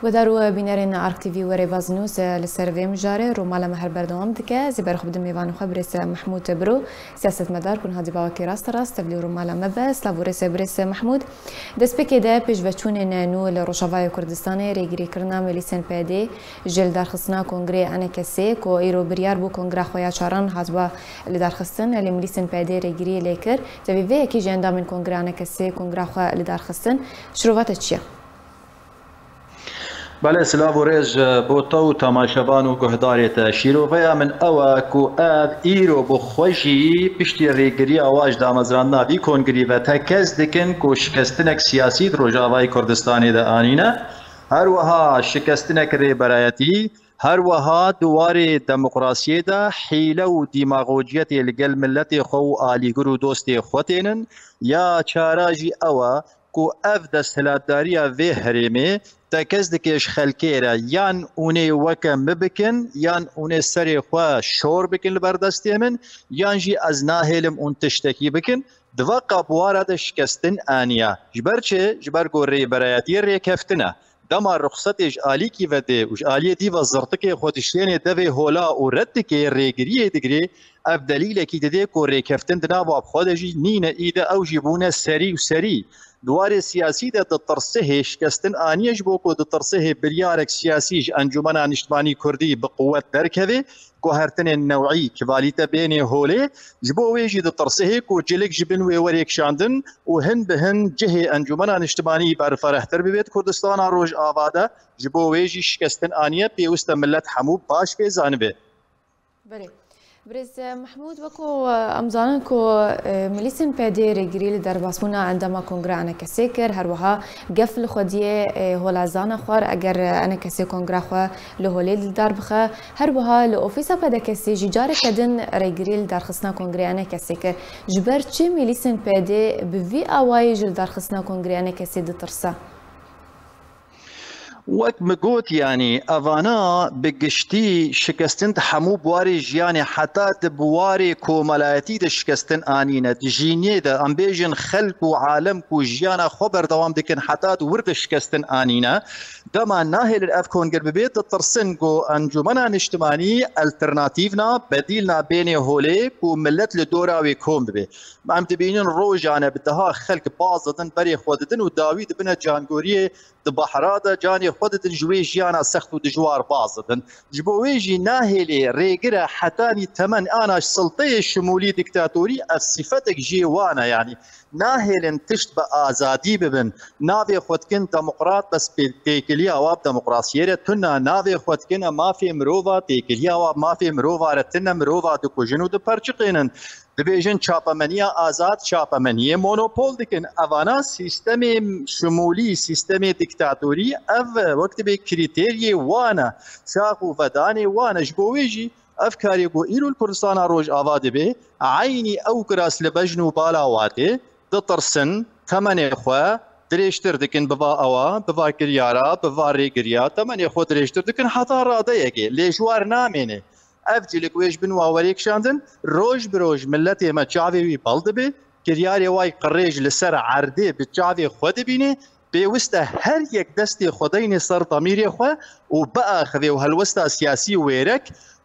ودارو بینرین آرک تیوی و ریوازنوس لسروی مجاره رو مال مهر بردوام دکه زبر خود میوان خبرس محمود برو سیاست مدار کن هادی باوکی راست تبلی رو مال مبس لورس برس محمود دست بکده پیش وچون نو لروشاوای کردستان ریگری کرنا ملیسن پیدی جل درخستنا کنگره آن کسی کو ایرو بریار بو کنگره خویا چاران هزوا لدرخستن لی ملیسن پیدی ریگری لیکر تبی کی جندا من کنگره آن کسی کنگره خو لدرخستن شروعات چیه؟ بله سلام و رج بو تو تماشاوان و گهدارت شیروفیا من اوا کو اب ایرو بو خوشی پشتی ریگری آواج دامزران ناوی کنگری و تکز دکن کو شکستنک سیاسی روجاوای کردستانی دا آنینا هر وها شکستنک ری برایتی هر وها دوار دموکراسی دا حیله و دیماغوجیت لگل ملت خو آلیگر و دوست خوتینن یا چاراجی اوا کو اف دستهلاتداری وی هرمه تکز دکش خلکی را یان اونه وکم ببکن یان اونه سری خواه شور بکن لبردستی من یان جی از ناهلم اون تشتکی بکن دوا قابوارا دا شکستن آنیا جبر چه؟ جبر گو ری برایتی ری کفتنه دما رخصتش آلی کی وده وش آلی دی و زرتک خودشین دوی هولا و رد که ریگریه دگری اف دلیل کی دده کو ری کفتن دنا و خودشی نین ایده او جیبونه سری و سری دوار سیاسی ده ترسه شکستن آنیش بوکو ده ترسه بریارک سیاسیش انجمن اجتماعی کردی به قوت درکوی کو هرتن نوعی کوالیته بین هوله جبو ویجی ده ترسه کو جلک جبن و وریک شاندن و هن به هن جه انجمن اجتماعی بر فرحتر ببید کردستان روج آواده جبو ویجی شکستن آنیه پیوست ملت حمو باش به زانبه. بله. برز محمود وكو أمزانن كو مليسن بادي رجريل درباسونا عندما كونغرا أنا كسيكر هروها قفل خديه هولا زانا خوار أجر أنا كسي كونغرا خوا لهوليل دربخه هروها لأوفيسا بدا كسي جار كدن رجريل درخصنا كونغرا أنا كسيكر جبر چه مليسن بادي بفي أواي جل درخصنا كونغرا أنا كسي دترسا وقت مقوت يعني أفانا بقشتي شكستن حمو بواري جياني حتى بواري كومالاتي دا شكستن آنينا جيني دا أمبيجن خلق وعالم كو جيانا خبر دوام دكن حتى ورد شكستن آنينا دما ناهل الأفكون قرب بيت الترسن كو أنجمنا نجتماني الترناتيفنا بديلنا بيني هولي كو ملت لدورا ويكوم ببي ما عم تبينين روجانا بدها خلق بازدن بري خوددن وداويد بنا جانقوريه دبحرادا جاني خودت جوي جيانا سخت ودجوار بازدن جبويجي ناهلي ريقرا حتاني تمن انا سلطي شمولي ديكتاتوري الصفتك جيوانا يعني ناهل تشت بآزادي ببن نافي خودكن ديمقراط بس تيكليا واب ديمقراطية تنا نافي خودكن ما في مروفا تيكليا واب ما في مروفا رتنا مروفا دكوجنو دبرچقينن دبيجن چاپمنيا آزاد چاپمنيا مونوپول دكن اوانا سيستم شمولي سيستم ديكتاتوري اف وقت بي كريتيري وانا ساقو فداني وانا جبويجي افكاري قو ايرو الكردستان روج آواده به عيني او كراس لبجنو بالاواته دترسن ثمن اخوة دريشتر دكن بفا اوا بفا كريارا بفا ريقريا ثمن اخوة دريشتر دكن حتى راضيكي ليجوار نامينه افجلك ويش بنوا وريك شاندن روج بروج ملتي ما تشافي بالدبي كرياري واي قريج لسر عردي بتشافي خود بيني بيوستا هر يك دستي خدين صار ضميري خو وبقى خذي وهالوستا سياسي ويرك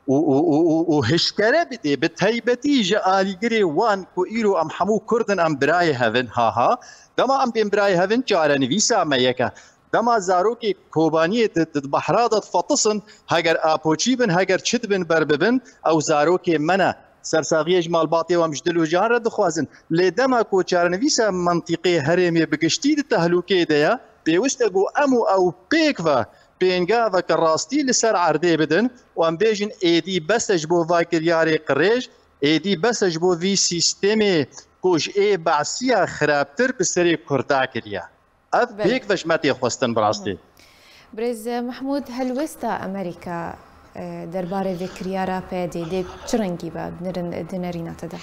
وهشكره بدي بتهيبتي جالي جري وان كو ايرو ام حمو كردن ام براي هافن ها دما ام بين براي هافن جارني فيسا ميكا دما زاروكي كوبانيه بحرادة فطسن هاجر ابوچيبن هاجر چدبن برببن او زاروكي منا سرساغيه جمال باطي ومجدل وجان رد خوازن لدما كو چارنويسا منطقي هرمي بگشتي التهلوكي ديا بيوستغو امو او بيكفا بينغا وكراستي لسر عردي بدن وام بيجن ايدي بس جبو فاكر ياري قريج ايدي بس جبو في سيستمي كوج اي بعسيا خرابتر بسري كردا كريا اف بيك فش ماتي خوستن براستي برز محمود هل وستا امريكا درباره ذكريارا بادي دي چرنگي با دنرينا تدا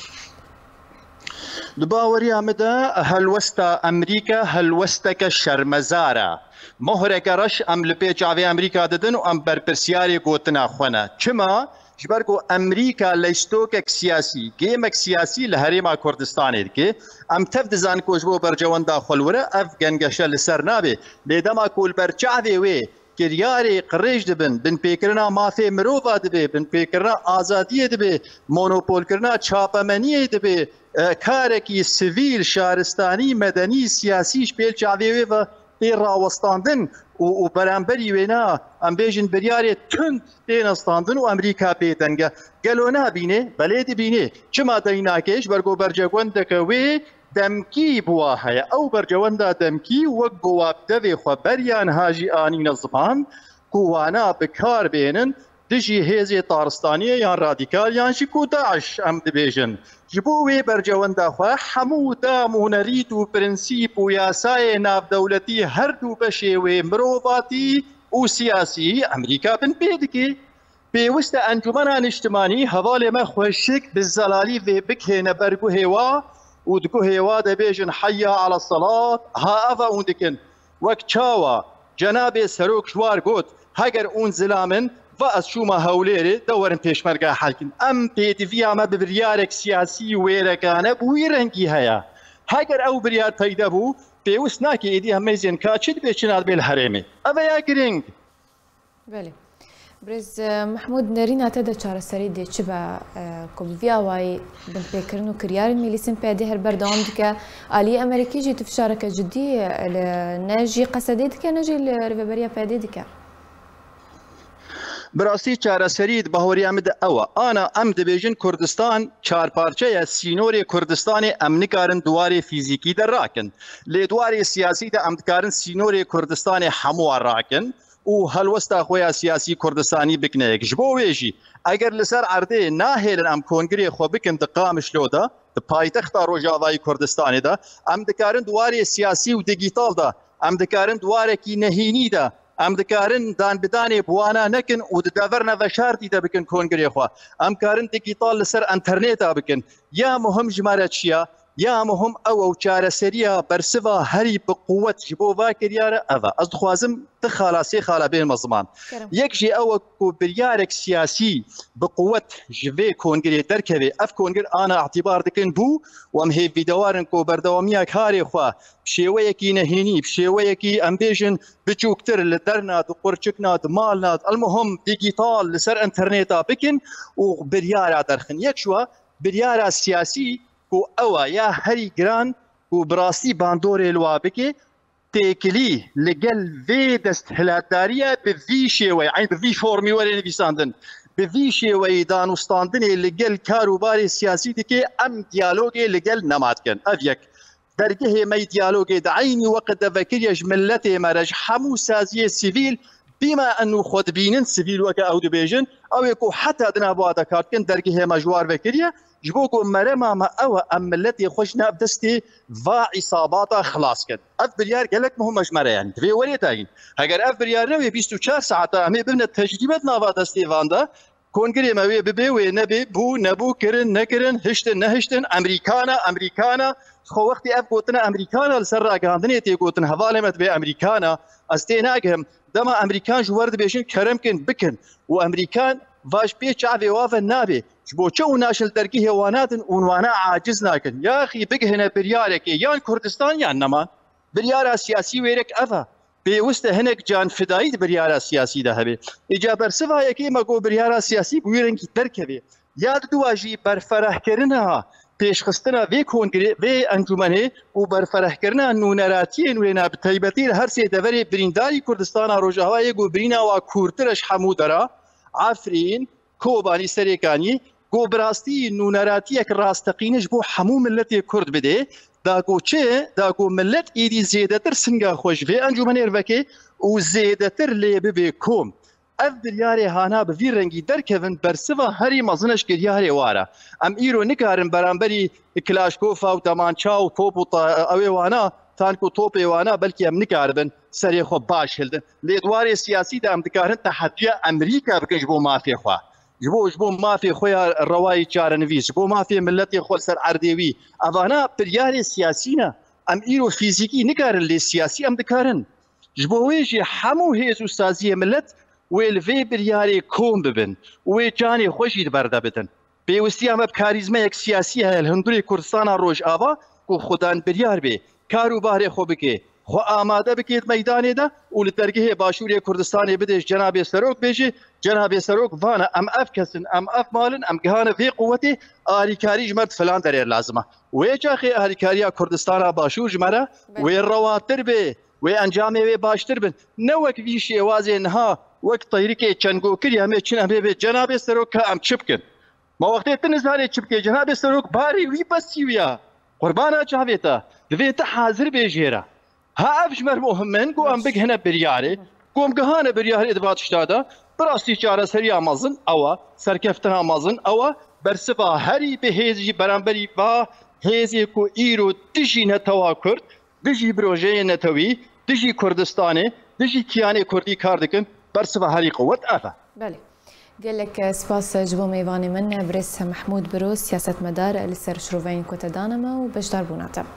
دباوري امدا هل وستا امريكا هل وستك شرمزارا مهرك رش ام لبيچاوي امريكا ددن ام برپرسياري گوتنا خونا چما جبركو امريكا ليستوك سياسي جيمك سياسي لهريما كردستان دكي ام تفدزان كوجبو برجوان داخل ورا اف گنگشل سرنابي لدما كول برچاوي وي کریاری قریش دبن بن پیکرنا مافی مروفا دبه بن پیکرنا آزادی دبه مونوپول کرنا چاپمنی دبه کارکی سیویل شهرستانی مدنی سیاسیش پیل چاویوی و تی راوستاندن و برانبری وینا ام بیجن بریاری تند تین استاندن و امریکا پیتنگه گلونا بینه بلید بینه چما دیناکش برگو برجگوندکوی دمکی بوا هيا او برجوندا دمکی وک بواب دوی خو بریان هاجی آنین زمان قوانا بکار بینن دجی هیزی تارستانی یا رادیکال یا شکو داعش ام دبیجن جبوی برجوندا خو حمو دا مونرید و پرنسیپ و یاسای ناف دولتی هر دو بشیوی مروفاتی و سیاسی امریکا بن بیدکی بيوست انجمن اجتماعي حواله ما خوشك بالزلالي في بكهنا برقو هوا ودكو هوا دبيجن حيا على الصلاة ها افا وندكن وكتشاوا جناب سروك شوار قوت هاگر اون زلامن واس شوما هوليري دورن پیشمرگا حالكن ام بيتي فيها ما ببريارك سياسي ويركانه بويرنگي هيا هاگر او بريار پیدا بو بيوست ناكي ايدي هميزين كاچد بيچنال بالحرمي افا يا گرنگ بله برز محمود نرينا تدا چارەسەری دێ چ بە کۆڤیاوای بنپێکردن و کریارن میلیسن پێدێ هەر بەردەوام دکە ئالی ئەمریکیژی تفشارەکە جدی لە نەژی قەسەدەی دکە نەژی لە ڕێبەریە پێدێ دکە براستی چارەسەریت بەهۆریامد ئەوە ئانا ئەم دەبێژن کوردستان چارپارچەیە سینۆری کوردستانی ئەم نکارن دواری فیزیکی دەڕاکن لێ دواری سیاسی دە ئەم دکارن سینۆری کوردستانی هەمووە ڕاکن و هەلوەستا خۆیان سیاسی کوردستانی بکنەیەکش بۆ وێژی ئەگەر لەسەر عەردێ ناهێنن ئەم کۆنگرێ خۆ بکن دقامشلۆدا پایتەختا ڕۆژاوایی کوردستانیدا ئەم دکارن دواری سیاسی و دیجیتالدا ئەم دکارن دوارێکی نەهینیدا ئەم دکارن دانبدانێ بوانە نەکن و دەڤەرنە بەشارتیدا بکن کۆنگرێ خۆ ئەم کارن دیجیتال لەسەر ئەنتەرنێتا بکن یا مهم ژمارە چییە یا مهم او چارەسەریە بەرسڤە هەری بقووەت ji بۆ ڤاکریارە ئەڤە ئەس دخوازم تخالاسی خالا بێنمە زمان یەکژێ ئەوە کو بریارێک سیاسی بقووەت ji vê کۆنگرێ دەرکەوێ ئەف کۆنگر ئانا اعتیبار دکن بوو و ئەم هێڤیدەوارن کۆ بەردەوامیە کارێ خوا شێوەیەکی نەهێنی شێوەیەکی ئەم بێژن بچووکتر لە دەرنات و قورچک نات ماڵ نات ئەلمهم دیجیتال لەسەر ئەنتەرنێتا بکن و بریارە دەرخن یەک شووە بریارە سیاسی و ئەوە یا هەری گران و براستی باندۆرێ لوا بکێ تێکلی لەگەل vê دەستهلاتداریە bi vî شێوەی عین bi vî فۆرمی وەرێ نویساندن bi vî شێوەی دانوستاندنێ لەگەل کاروبارێ سیاسی دکێ ئەم دیالۆگێ لەگەل نەماتکەن ئەڤ یەک دەرگەهێ مەی دیالۆگێ دە عینی وەقت دەڤەکریەش ملەتێ مەرەژ هەموو سازیە سیڤیل بما انه خود بینن سیڤیل وەکە ئەو دەبێژن ئەوێک و حتا دنابوا دەکاتکن دەرگەهێ مەژوار vekiriye ji bo ku merema ew em milletê xweş nav destê va îsabata xilas kin. Ev biryar gelek muhim me yani. Divê werê dayîn. Heger ev biryar newê 24 saeta em ê bibne tecrübet nava destê van de kongirê me wê bibe wê nebê bû nebû kirin nekirin hiştin nehiştin Emerîkana xwe wextî ev gotina Emerîkana li ser ragihandinê tê gotin hevalê me divê Emerîkana ez tê nagihim dema Emerîkan ji wer dibêjin kerem kin bikin û Emerîkan vaş pê çavê wave nabê ji bo çi û naşil dergî hêwanatin ûnwana aciz nakin yaxî bigihine biryarekê yan Kurdistan yan neman biryara siyasî wêrek ev e pêwîst e hinek canfidayî di biryara siyasî de hebe îca bersivayekê me got biryara siyasî bi wî rengî derkeve ya diduwa jî berferehkirina pêşxistina vê kongirê vê encûmenê û berferehkirina nûneratiyên wê ne bi taybetî her sê deverê birîndarî Kurdistana Rojavayê got birîna wa kûrtir ji hemû dera Afrîn Kobanî Serêkanî got bi rastî nûneratiyek rasteqîne ji bo hemû milletê Kurd bide da got çi da got millet êdî zêdetir singa xwe ji vê encûmenê vekê û zêdetir lê bibe kom ev biryarê hana bi vî rengî derkevin bersiva herî mezin eşkiriyarê ware em îro nikarin beramberî Kilaşkofa û temança û top û ew ê wana tank û topê wana belkî em nikaribin serê xwe baş hildin lê dwarê siyasî de em dikarin tehediya Emerîka bikin ji bo mafê xwe ji bo mafê xwe ya rewayî çarenivîs ji bo mafê milletê xwe li ser erdê wî evana biryarê siyasî ne em îro fîzîkî nikarin lê siyasî em dikarin ji bo wê jî hemû hêz û saziyê millet wê li vê biryarê kom bibin wê canê xwe jî li ber de bidin pêwîstiya me bi karîzmeyek siyasî heye li hundirê Kurdistana Rojava ku xudan biryar bê karûbarê xwe bike خو آماده بکید میدانی ده و لدرگه باشوری کردستانی بدهش جناب سروک بیجی جناب سروک وانا ام اف کسن ام اف مالن ام گهانه في قوتي آریکاری جمرد فلان دریر لازمه و چاخی آریکاریا کردستان باشور جمره و رواتر به و انجامه و باشتر بن نوک ویشی وازی نها وقت طیری که چنگو کری همه چن همه به جناب سروک ام چپکن ما وقتی تنزاری چپکه جناب سروک باری وی بسیویا قربانا جاویتا دویتا حاضر بیجیره ها افجمر مهمن قو ام بگ هنا برياري قوم قهانه برياري ادبات اشتادا براستي چاره سريا مازن او سركفتنا مازن او برسبا هري بهيزي برانبري با هيزي كو ايرو دجي نتوا كرد دجي بروجي نتوي دجي كردستاني دجي كياني كردي كاردكن برسبا هري قوت افا بله قال لك سباس جبو ميواني من بريس محمود برو سياسة مدار لسر شروفين كوتا دانما وبجدار بوناتا